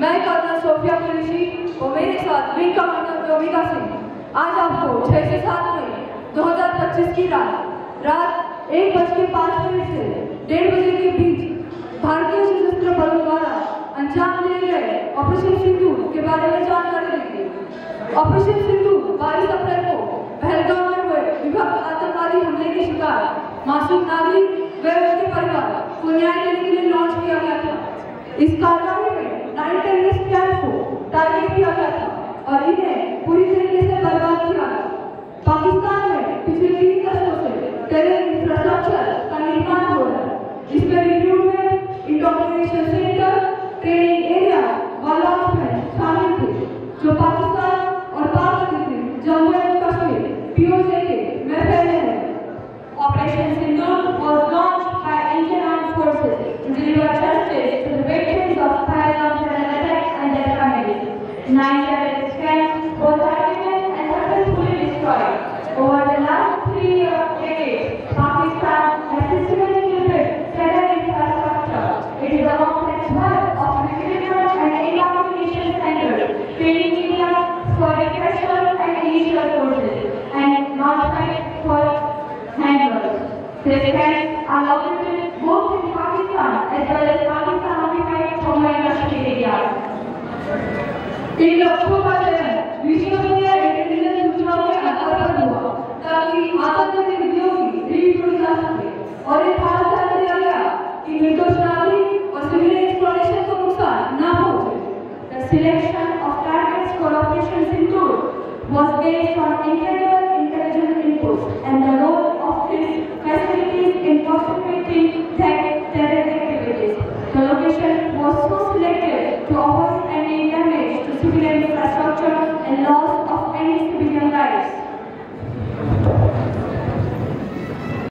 मैं colonel Sophia Qureshi और मेरे साथ विंग कमांडर योगिता सिंह आज आपको 6 से 7 मई 2025 की रात 1:05 से 1:30 बजे के बीच भारतीय सशस्त्र बलों द्वारा अंजाम दिए गए ऑपरेशन सिंदूर के बारे में जानकारी देंगे। ऑपरेशन सिंदूर 22 अप्रैल को पहलगाम में हुए विभत्स आतंकवादी हमले के शिकार मासूम नागरिक व उनके परिवार को न्याय देने के लिए लॉन्च किया गया था। इस कार्रवाई में 9 टेररिस्ट कैंप को टारगेट किया गया था और इन्हें पूरी तरीके से बर्बाद किया गया। पाकिस्तान में पिछले 3 दशकों से टेरर इंफ्रास्ट्रक्चर का निर्माण हो रहा है। इसमें recruitment, indoctrination centre, training area व लॉन्चमेंट शामिल थे, जो पाकिस्तान और पाक जम्मू एंड कश्मीर POK में फैले हैं। Operation Sindoor was launched by Indian Armed Forces to deliver justice to the victims of Pahalgam terror attack and their families. 9 terrorist camps were targeted and successfully destroyed. Over the last 3 decades, Pakistan has systematically built terror infrastructure. It is a complex web of recruitment and evacuation centers, training areas for repression and initial forces, and launchpads for handlers. These camps are located both in Pakistan as well as Pakistan occupied Jammu and Kashmir areas. इन लक्ष्यों का चयन विश्वसनीय intelligence सूचनाओं के आधार पर हुआ ताकि आतंक गतिविधियों की रीढ़ जोड़ी जा सके और ये खास ध्यान दिया गया कि निर्दोष नागरिक और सिविलियन एक्सप्लोरेशन को नुकसान न पहुंचे। The selection of targets for Operation Sindoor was based on incredible intelligence inputs and the role of these facilities in prosecuting terror activities. The location was so selected to avoid any damage to civilian infrastructure and loss